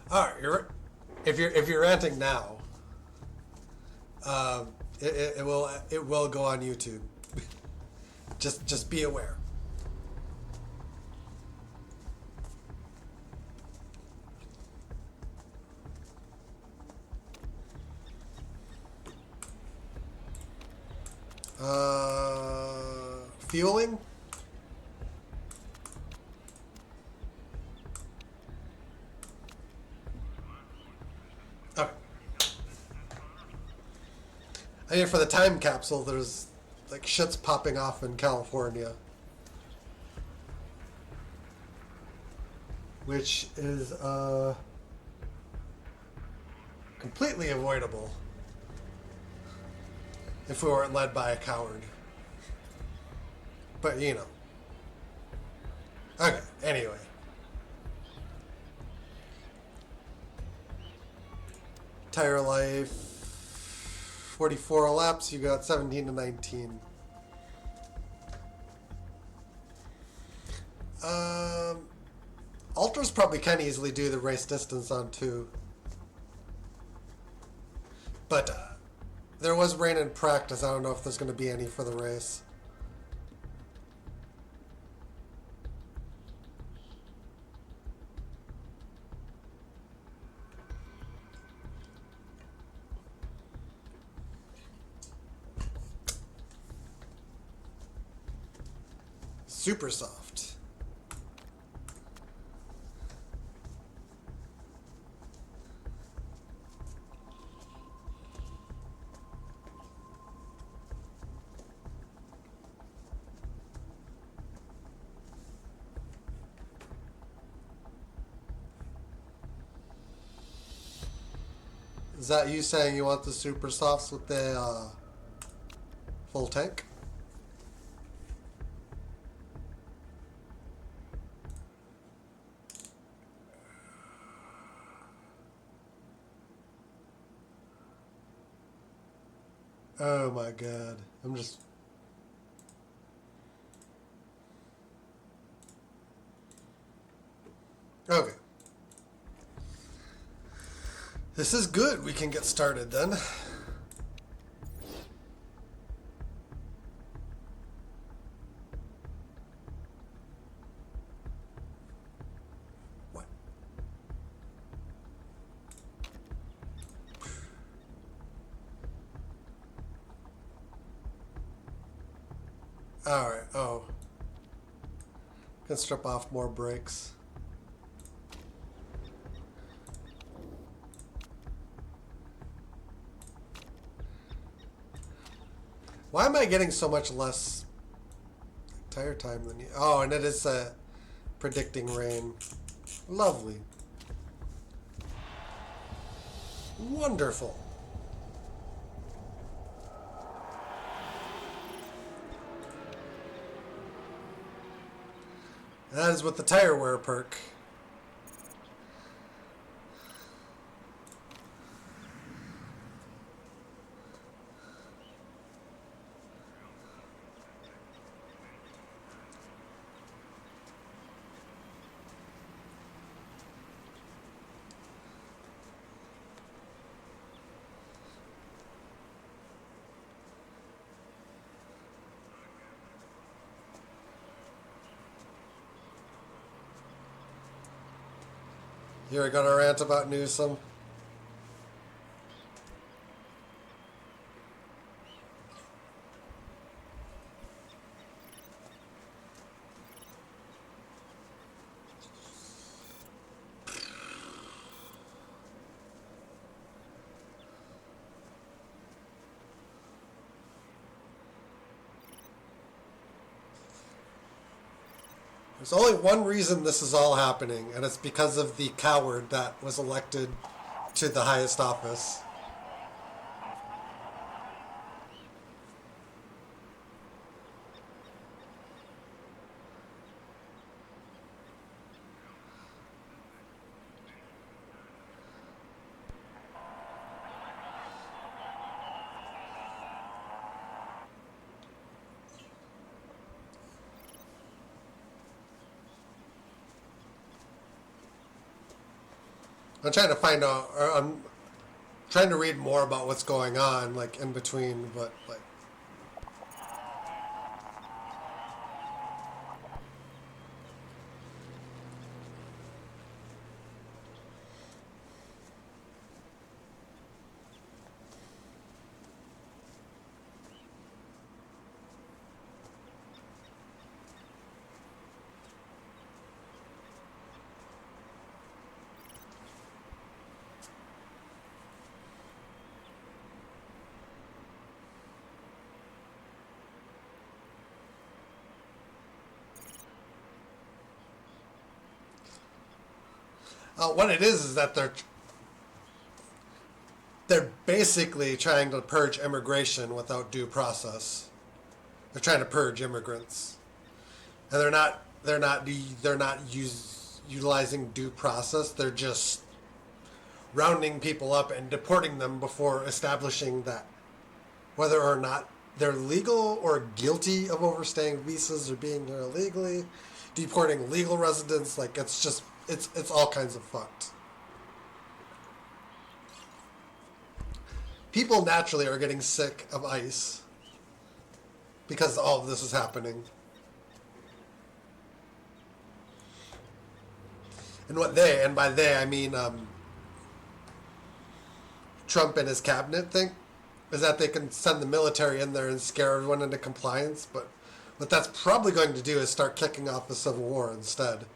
All right, if you're ranting now, it will go on YouTube. Just be aware. Fueling. Okay. I mean, for the time capsule, there's like shit's popping off in California, which is completely avoidable if we weren't led by a coward. But you know. Okay. Anyway. Tire life 44 laps. You got 17 to 19. Ultras probably can easily do the race distance on 2. But there was rain in practice. I don't know if there's going to be any for the race. Super soft. Is that you saying you want the super softs with the full tank? Oh my god. I'm just... Okay. This is good. We can get started then. What? Alright, oh. Can strip off more brakes. Why am I getting so much less tire time than you? Oh, and it is predicting rain. Lovely. Wonderful. That is with the tire wear perk. You're gonna rant about Newsom? There's only one reason this is all happening, and it's because of the coward that was elected to the highest office. I'm trying to find out, or I'm trying to read more about what's going on, like, in between, but, like, what it is that they're basically trying to purge immigration without due process. They're trying to purge immigrants, and they're not utilizing due process. They're just rounding people up and deporting them before establishing that whether or not they're legal or guilty of overstaying visas or being there illegally, deporting legal residents. Like, it's just it's all kinds of fucked. People naturally are getting sick of ICE because all of this is happening. And by they I mean Trump and his cabinet think is that they can send the military in there and scare everyone into compliance, but what that's probably going to do is start kicking off the Civil War instead.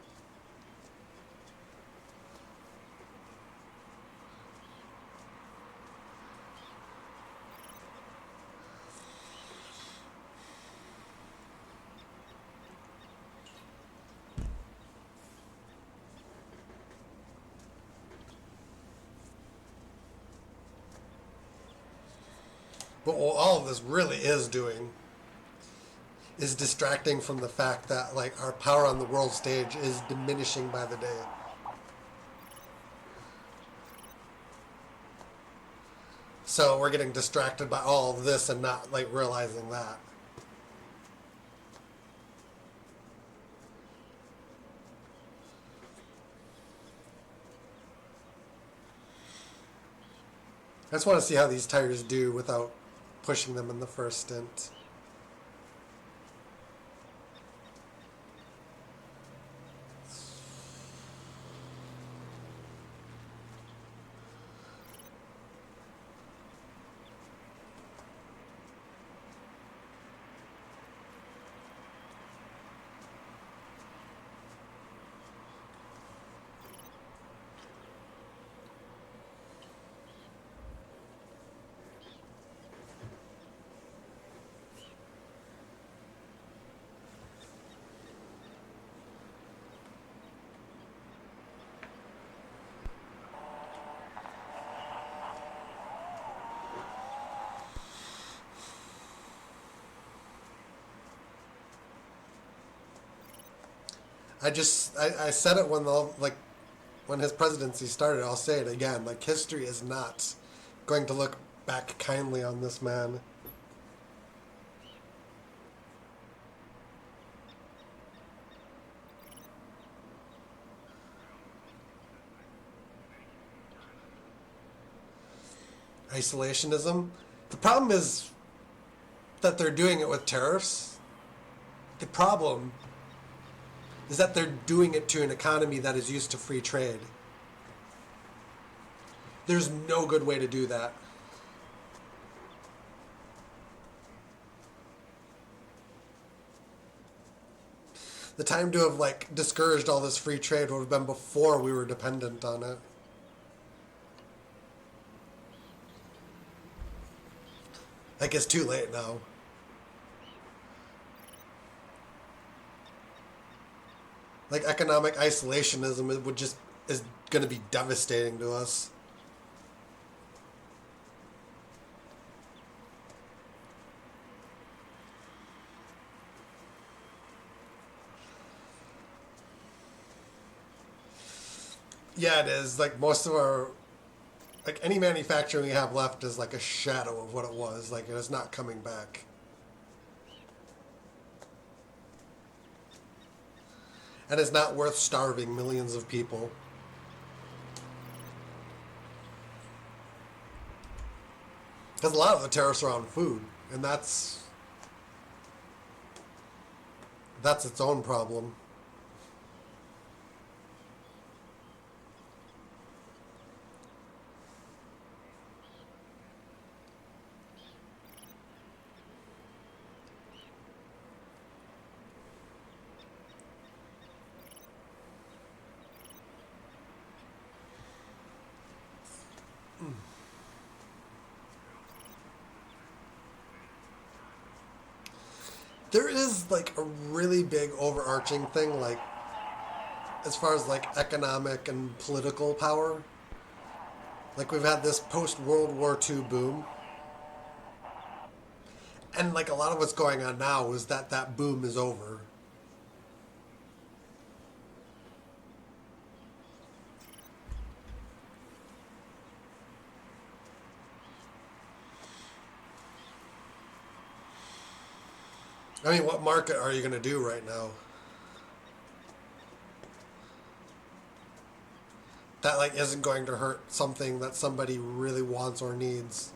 But what all of this really is doing is distracting from the fact that, like, our power on the world stage is diminishing by the day. So we're getting distracted by all of this and not, like, realizing that. I just want to see how these tires do without pushing them in the first stint. I said it when when his presidency started. I'll say it again. Like, history is not going to look back kindly on this man. Isolationism. The problem is that they're doing it with tariffs. The problem is that they're doing it to an economy that is used to free trade. There's no good way to do that. The time to have, like, discouraged all this free trade would have been before we were dependent on it. Like, it's too late now. Like, economic isolationism, it would just is going to be devastating to us. Yeah, it is. Like, most of our, like, any manufacturing we have left is like a shadow of what it was. Like, it is not coming back. And it's not worth starving millions of people. Because a lot of the tariffs are on food, and that's its own problem. There is like a really big overarching thing, like as far as like economic and political power. Like we've had this post World War II boom, and like a lot of what's going on now is that that boom is over. I mean, what market are you going to do right now? That like isn't going to hurt something that somebody really wants or needs.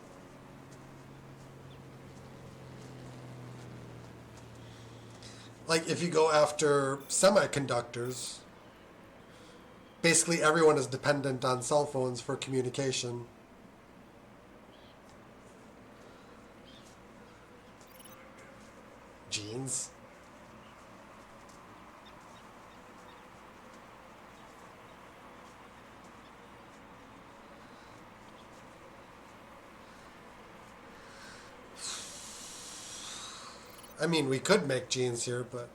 Like if you go after semiconductors, basically everyone is dependent on cell phones for communication. Genes. I mean, we could make jeans here, but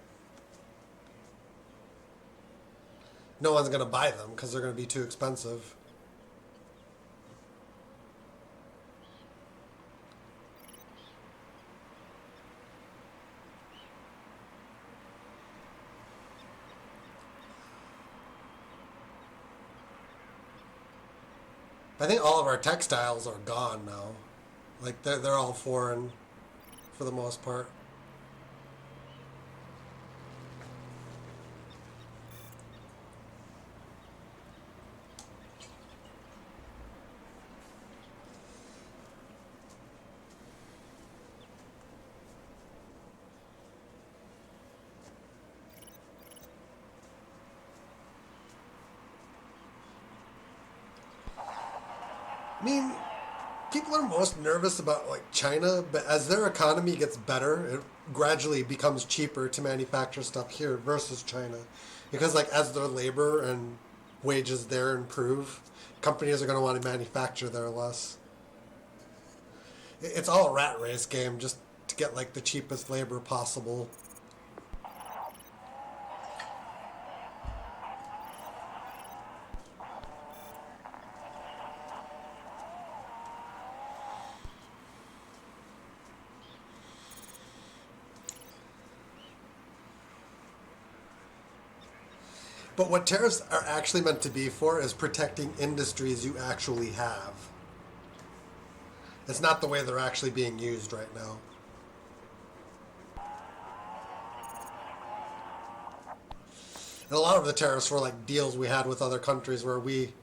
no one's going to buy them because they're going to be too expensive. I think all of our textiles are gone now. Like they're all foreign for the most part. I mean, people are most nervous about like China, but as their economy gets better, it gradually becomes cheaper to manufacture stuff here versus China, because like as their labor and wages there improve, companies are going to want to manufacture there less. It's all a rat race game just to get like the cheapest labor possible. But what tariffs are actually meant to be for is protecting industries you actually have. It's not the way they're actually being used right now. And a lot of the tariffs were like deals we had with other countries where we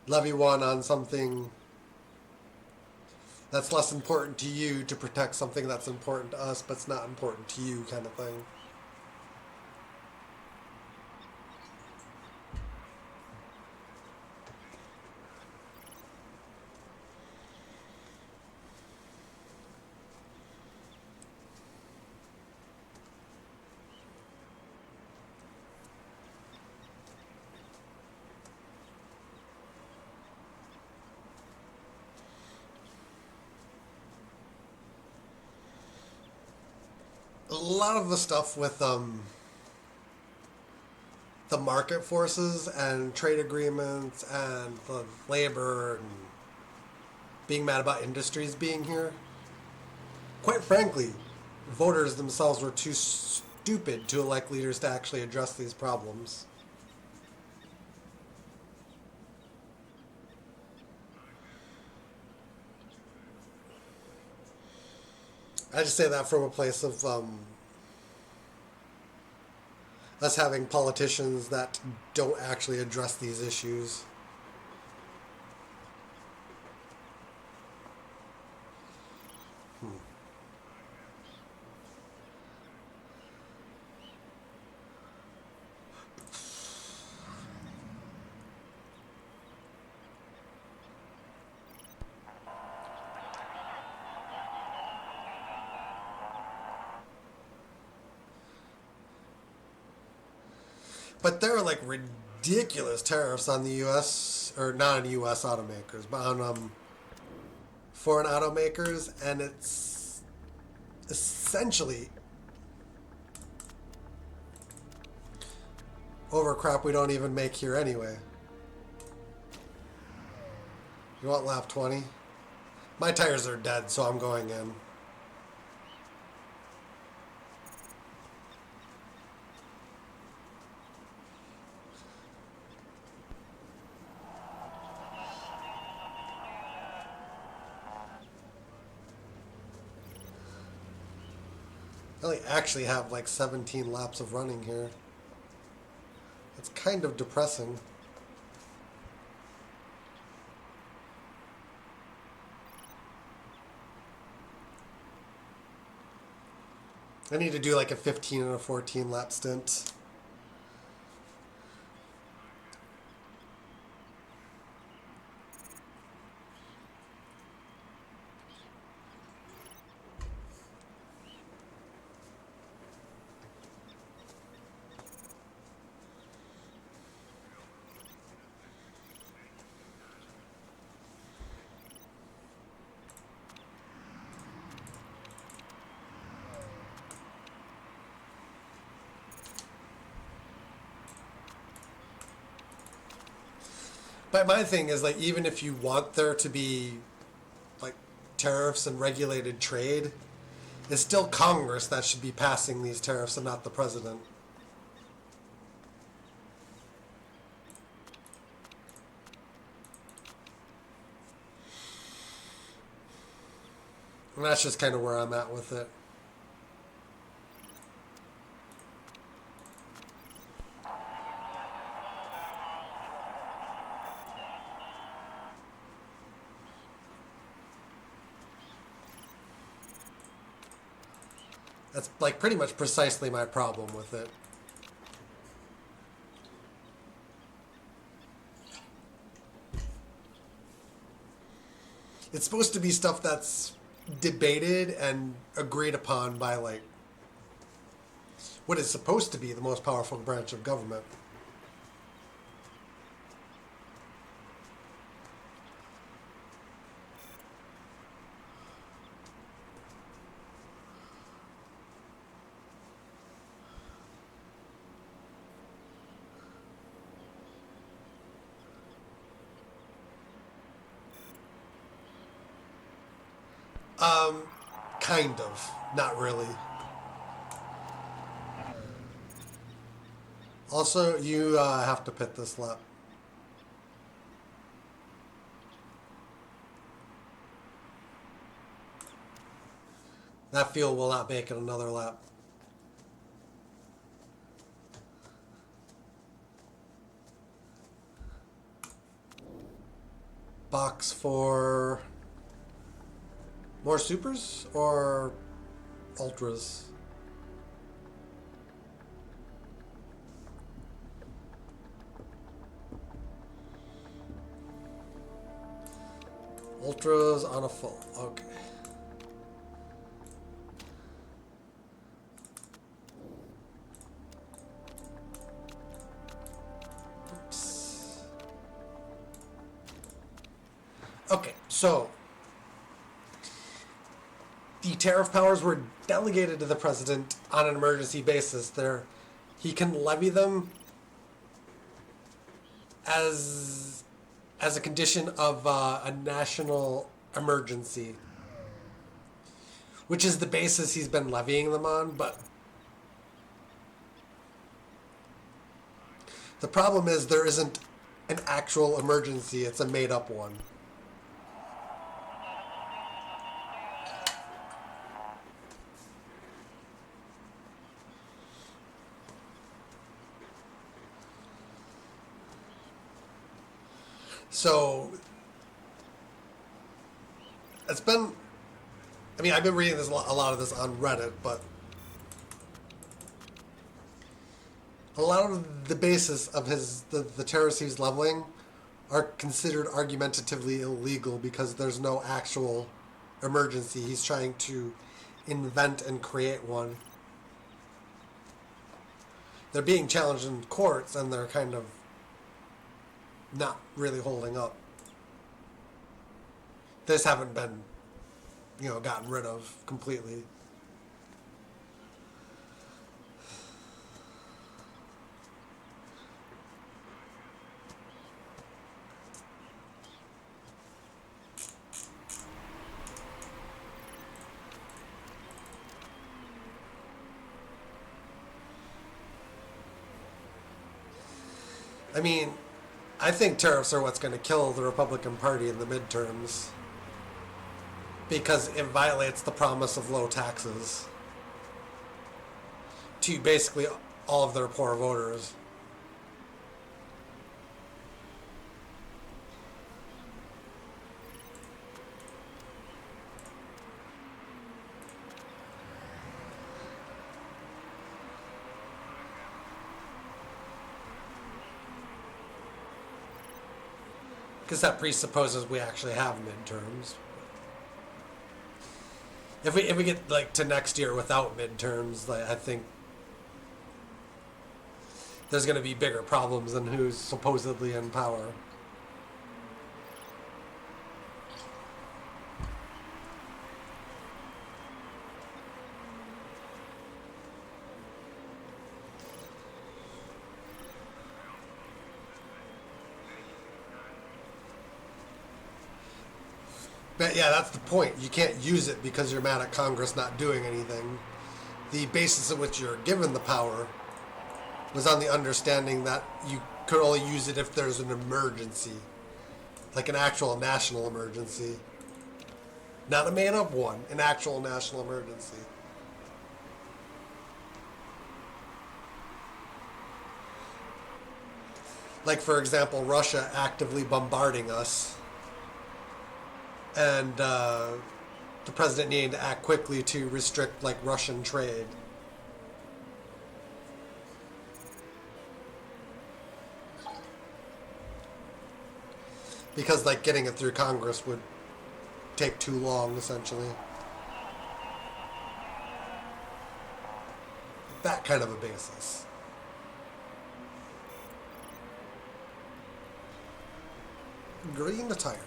levy one on something that's less important to you to protect something that's important to us, but it's not important to you, kind of thing. A lot of the stuff with the market forces and trade agreements and the labor and being mad about industries being here. Quite frankly, voters themselves were too stupid to elect leaders to actually address these problems. I just say that from a place of us having politicians that don't actually address these issues. But there are like ridiculous tariffs on the U.S. or non-U.S. automakers, but on foreign automakers, and it's essentially over crap we don't even make here anyway. You want lap 20? My tires are dead, so I'm going in. I only actually have like 17 laps of running here. It's kind of depressing. I need to do like a 15 and a 14 lap stint. But my thing is, like, even if you want there to be like tariffs and regulated trade, it's still Congress that should be passing these tariffs and not the president. And that's just kind of where I'm at with it. That's like pretty much precisely my problem with it. It's supposed to be stuff that's debated and agreed upon by like what is supposed to be the most powerful branch of government. Kind of. Not really. Also, you have to pit this lap. That fuel will not make it another lap. Box for more supers or ultras? Ultras on a full. Okay. Oops. Okay, so the tariff powers were delegated to the president on an emergency basis. He can levy them as a condition of a national emergency, which is the basis he's been levying them on. But the problem is there isn't an actual emergency. It's a made-up one. So it's been, I mean, I've been reading a lot of this on Reddit, but a lot of the basis of the tariffs he's leveling are considered argumentatively illegal because there's no actual emergency. He's trying to invent and create one. they're being challenged in courts and they're kind of not really holding up. They just haven't been, gotten rid of completely. I mean, I think tariffs are what's going to kill the Republican Party in the midterms because it violates the promise of low taxes to basically all of their poor voters. Because that presupposes we actually have midterms. If we get to next year without midterms, I think there's going to be bigger problems than who's supposedly in power. But yeah, that's the point. You can't use it because you're mad at Congress not doing anything. The basis of which you're given the power was on the understanding that you could only use it if there's an emergency. Like an actual national emergency. Not a made-up one. An actual national emergency. Like, for example, Russia actively bombarding us. And the president needing to act quickly to restrict, Russian trade. Because, getting it through Congress would take too long, essentially. That kind of a basis. Green the tires.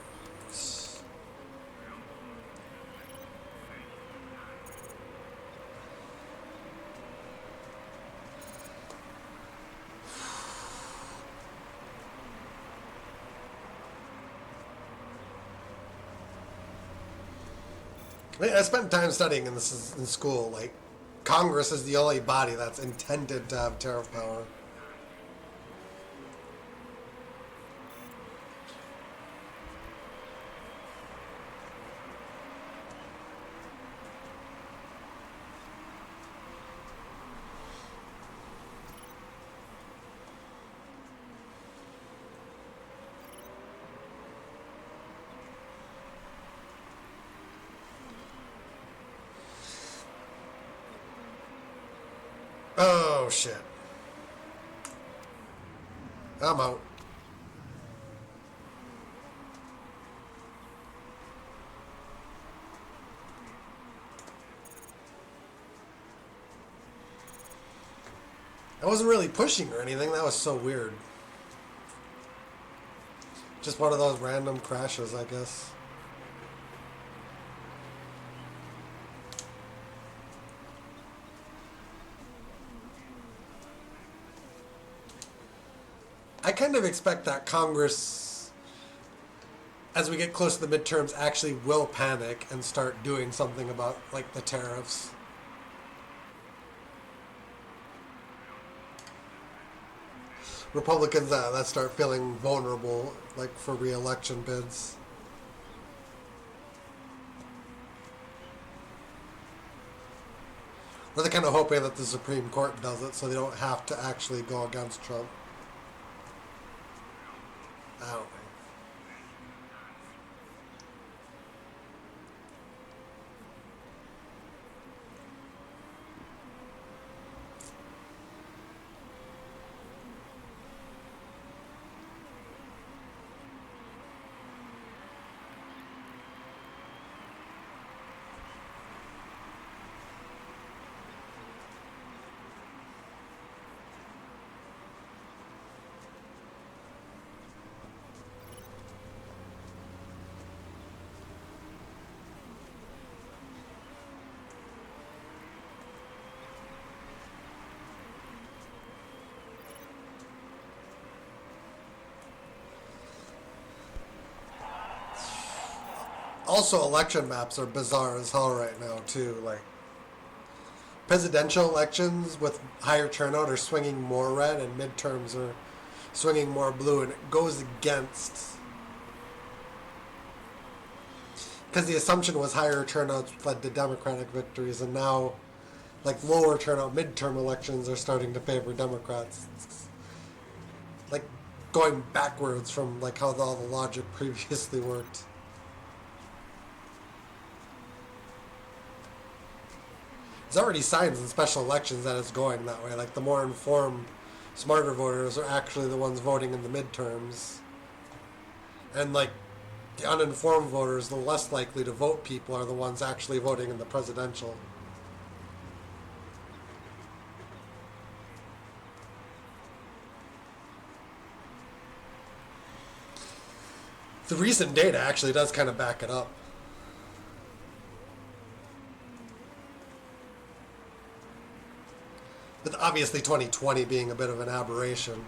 I spent time studying in school. Congress is the only body that's intended to have tariff power. Oh, shit. I'm out. I wasn't really pushing or anything. That was so weird. Just one of those random crashes, I guess. I kind of expect that Congress, as we get close to the midterms, actually will panic and start doing something about, the tariffs. Republicans that start feeling vulnerable, for re-election bids. Or they're kind of hoping that the Supreme Court does it so they don't have to actually go against Trump. I don't know. Also, election maps are bizarre as hell right now too. Like presidential elections with higher turnout are swinging more red, and midterms are swinging more blue, and it goes against because the assumption was higher turnouts led to Democratic victories, and now like lower turnout midterm elections are starting to favor Democrats. It's like going backwards from like how all the logic previously worked. There's already signs in special elections that it's going that way. Like the more informed, smarter voters are actually the ones voting in the midterms. And like the uninformed voters, the less likely to vote people, are the ones actually voting in the presidential. The recent data actually does kind of back it up. With obviously 2020 being a bit of an aberration.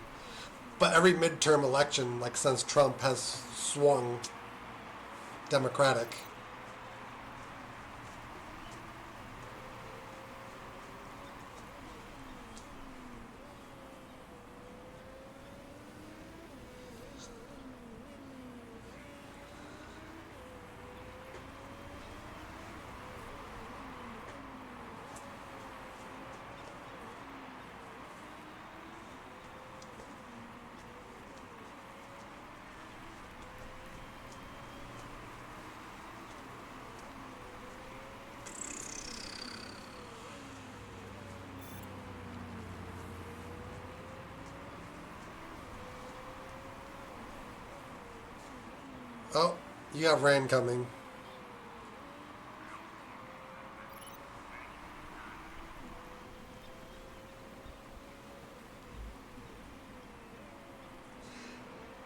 But every midterm election, like since Trump, has swung Democratic. Oh, you have rain coming.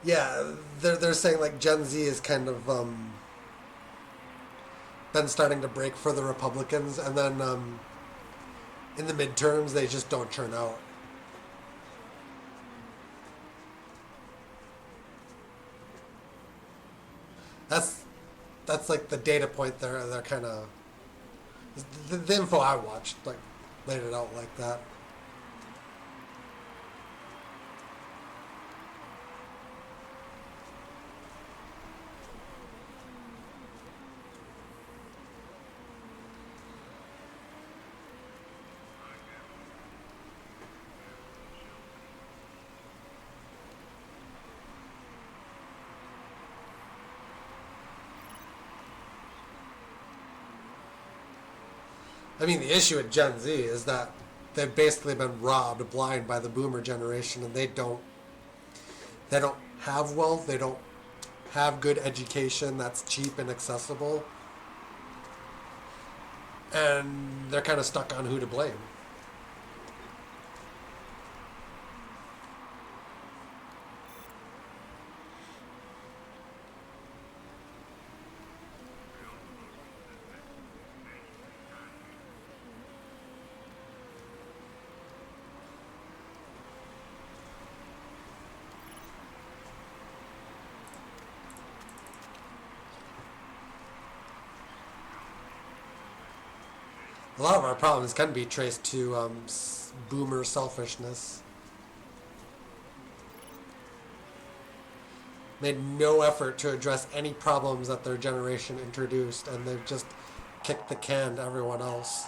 Yeah, they're saying like Gen Z is kind of been starting to break for the Republicans, and then in the midterms they just don't turn out. That's that's like the data point. They're kind of the info I watched like laid it out like that. I mean, the issue with Gen Z is that they've basically been robbed blind by the Boomer generation, and they don't have wealth. They don't have good education that's cheap and accessible, and they're kind of stuck on who to blame. A lot of our problems can be traced to Boomer selfishness. Made no effort to address any problems that their generation introduced, and they've just kicked the can to everyone else.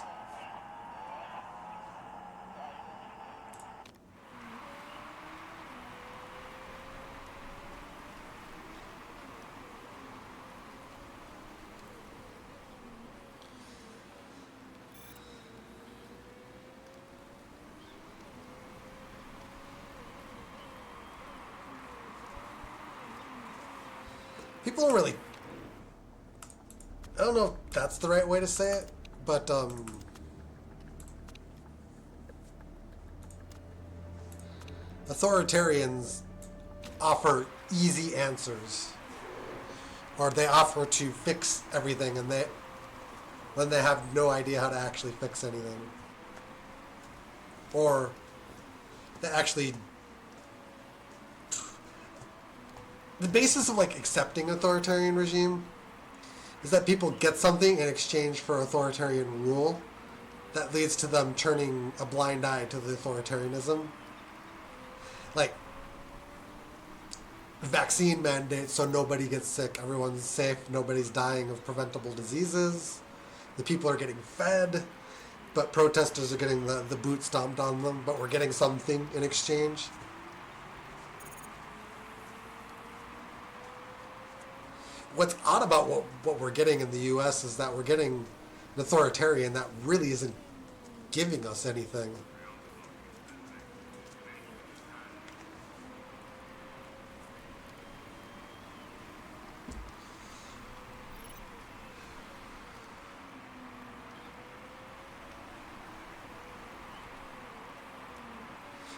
People don't really. I don't know if that's the right way to say it, but authoritarians offer easy answers, or they offer to fix everything, and when they have no idea how to actually fix anything, or they actually. The basis of like accepting authoritarian regime is that people get something in exchange for authoritarian rule that leads to them turning a blind eye to the authoritarianism. Like, vaccine mandates so nobody gets sick, everyone's safe, nobody's dying of preventable diseases, the people are getting fed, but protesters are getting the boot stomped on them, but we're getting something in exchange. What's odd about what we're getting in the U.S. is that we're getting an authoritarian that really isn't giving us anything.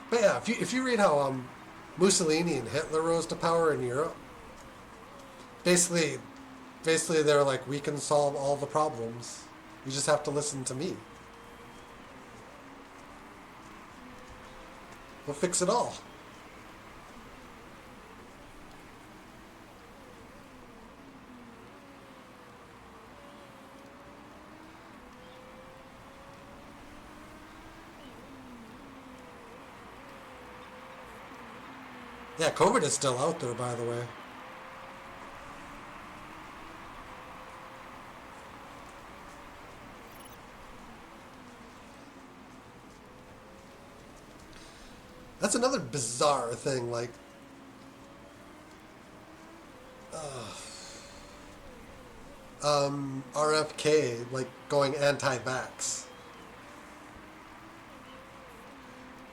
But yeah, if you read how Mussolini and Hitler rose to power in Europe, basically they're like, we can solve all the problems. You just have to listen to me. We'll fix it all. Yeah, COVID is still out there, by the way. That's another bizarre thing, like, RFK, like, going anti-vax.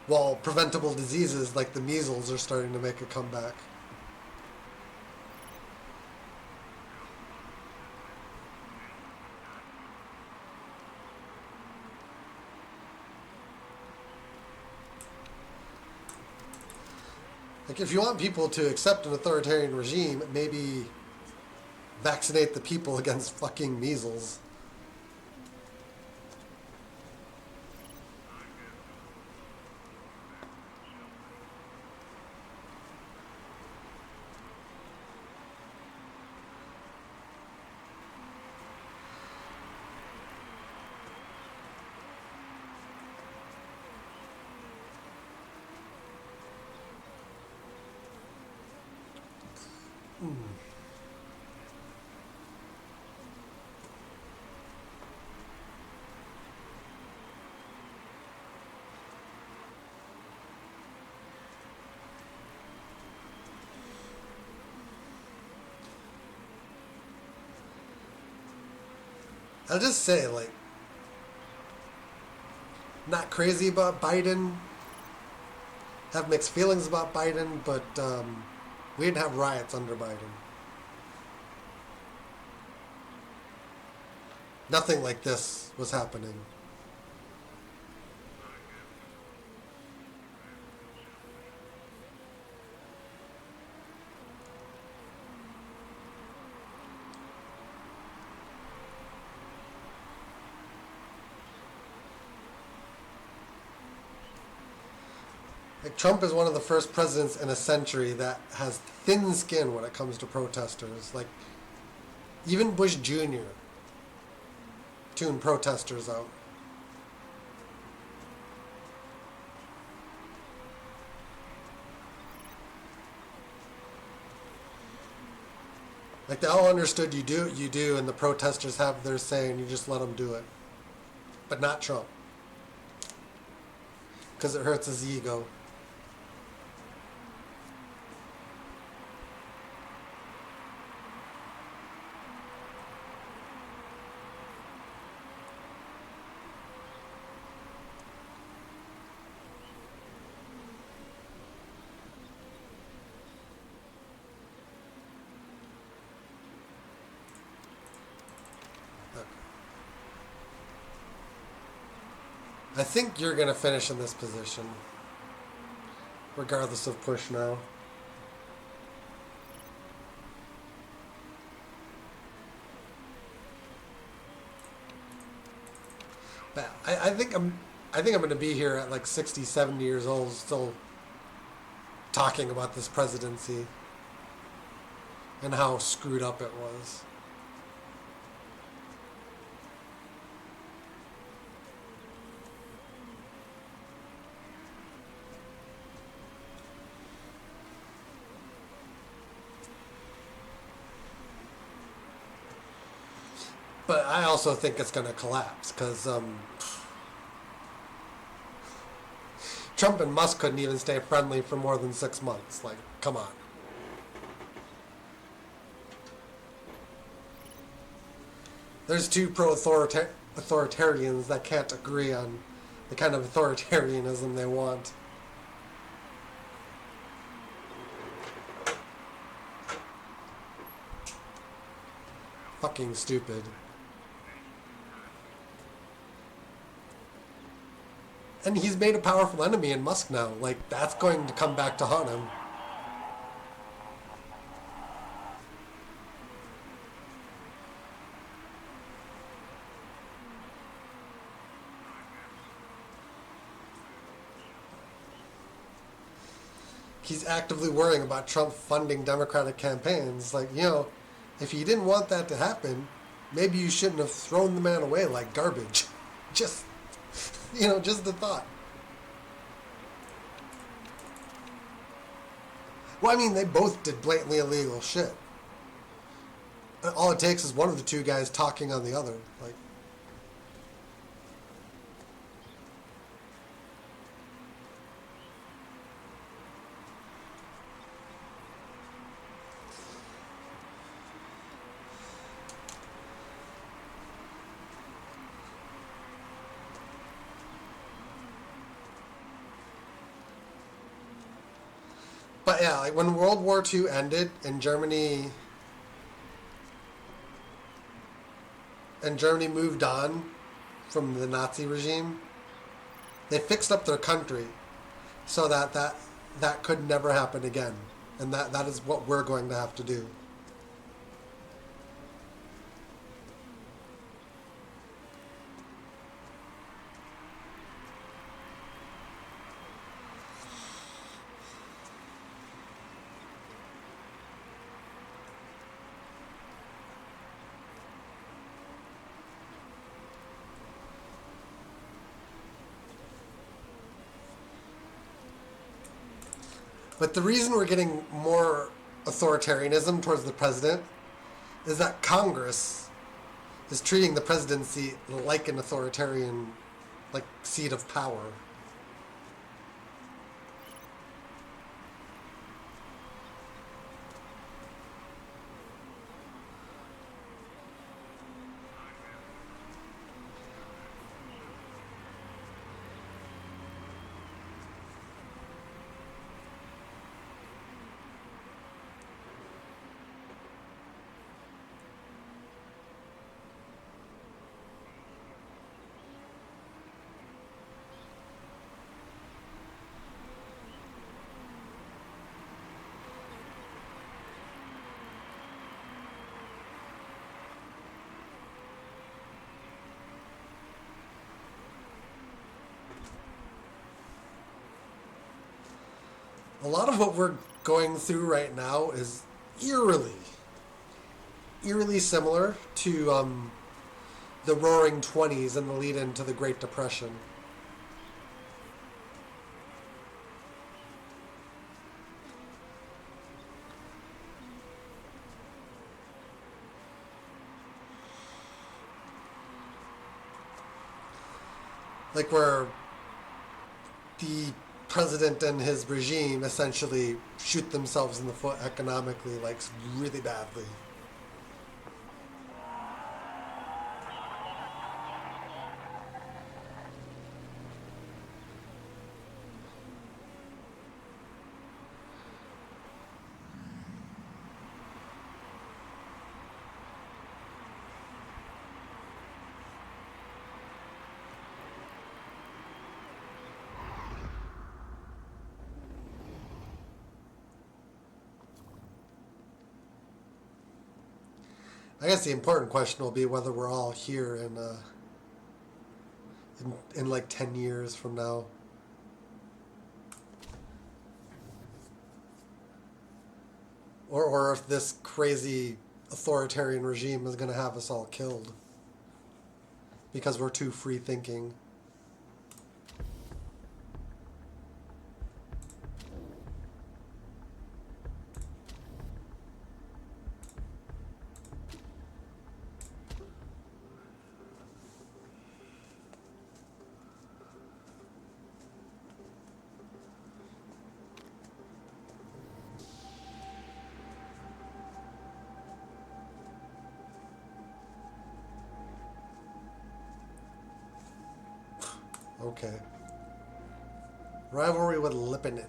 While preventable diseases like the measles are starting to make a comeback. Like, if you want people to accept an authoritarian regime, maybe vaccinate the people against fucking measles. I'll just say, like, not crazy about Biden. Have mixed feelings about Biden, but we didn't have riots under Biden. Nothing like this was happening. Like, Trump is one of the first presidents in a century that has thin skin when it comes to protesters. Like, even Bush Jr. tuned protesters out. Like, they all understood you do what you do, and the protesters have their say, and you just let them do it. But not Trump. Because it hurts his ego. I think you're going to finish in this position, regardless of push now. But I think I'm going to be here at like 60, 70 years old, still talking about this presidency and how screwed up it was. But I also think it's going to collapse because Trump and Musk couldn't even stay friendly for more than 6 months. Like, come on. There's two authoritarians that can't agree on the kind of authoritarianism they want. Fucking stupid. And he's made a powerful enemy in Musk now. Like, that's going to come back to haunt him. He's actively worrying about Trump funding Democratic campaigns. Like, if you didn't want that to happen, maybe you shouldn't have thrown the man away like garbage. Just, just the thought. Well, I mean, they both did blatantly illegal shit. All it takes is one of the two guys talking on the other. Like, but yeah, like when World War II ended and Germany moved on from the Nazi regime, they fixed up their country so that could never happen again. And that is what we're going to have to do. But the reason we're getting more authoritarianism towards the president is that Congress is treating the presidency like an authoritarian, like, seat of power. A lot of what we're going through right now is eerily similar to the Roaring Twenties and the lead into the Great Depression. Like where the president and his regime essentially shoot themselves in the foot economically, like really badly. I guess the important question will be whether we're all here in like 10 years from now. Or if this crazy authoritarian regime is going to have us all killed because we're too free thinking. Okay. Rivalry with Lippinen.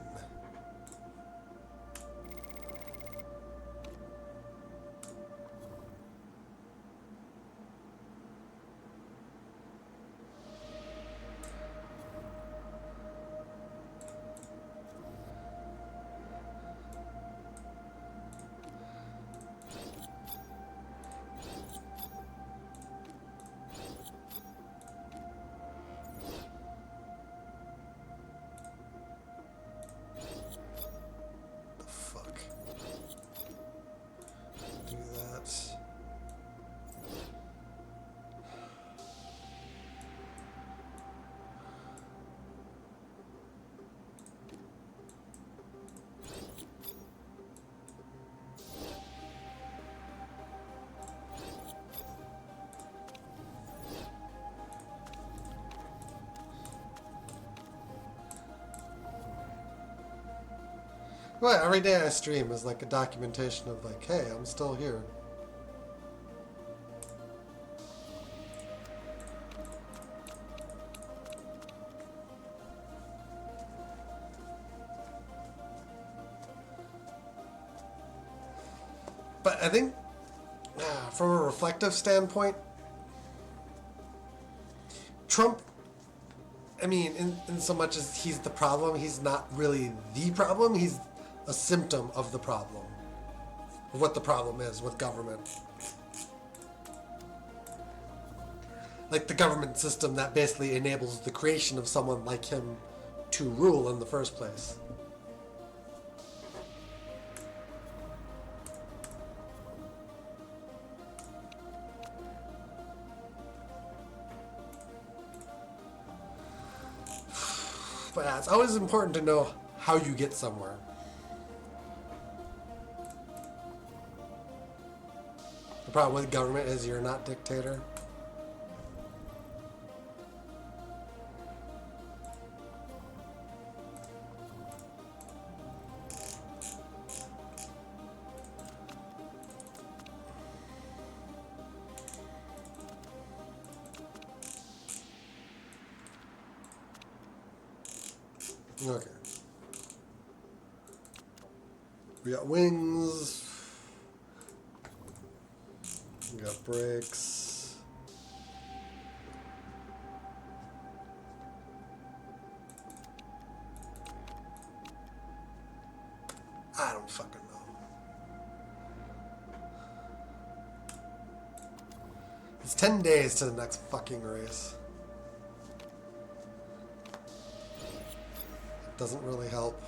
Do that. Well, every day I stream is like a documentation of like, hey, I'm still here. But I think, from a reflective standpoint, Trump, I mean, in so much as he's the problem, he's not really the problem. He's a symptom of the problem, of what the problem is with government. Like the government system that basically enables the creation of someone like him to rule in the first place. But yeah, it's always important to know how you get somewhere. The problem with government is you're not dictator. Okay. We got wings. We got brakes. I don't fucking know. It's 10 days to the next fucking race. Doesn't really help.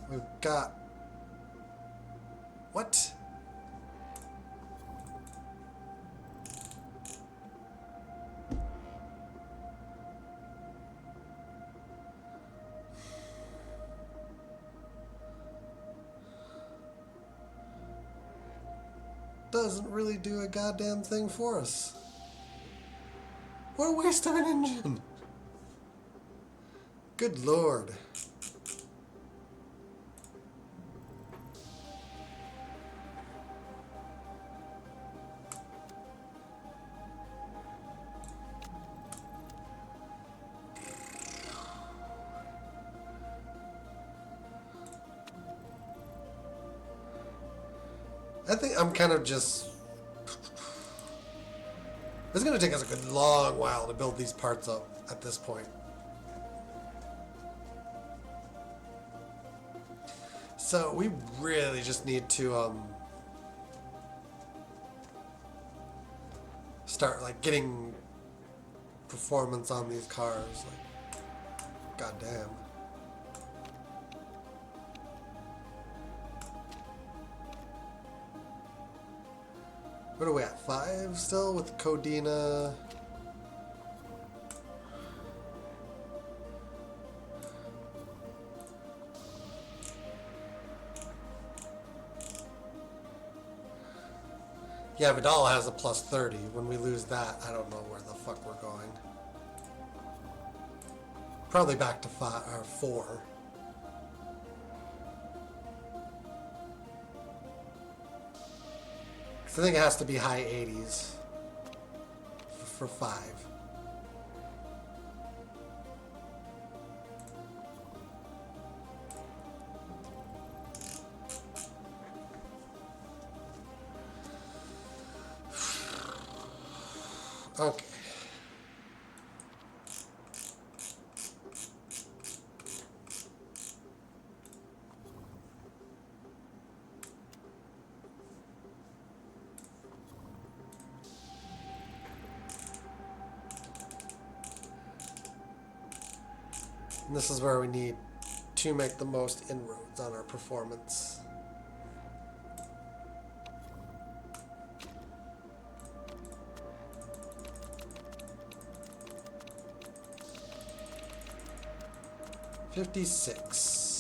We've got... What? Doesn't really do a goddamn thing for us. What a waste of an engine. Good lord. I think I'm kind of just... It's going to take us a good long while to build these parts up at this point. So we really just need to start like getting performance on these cars. Like, goddamn. What are we at? 5 still with Codina? Yeah, Vidal has a plus 30. When we lose that, I don't know where the fuck we're going. Probably back to 5 or 4. I think it has to be high 80s for 5. Okay. And this is where we need to make the most inroads on our performance. $56.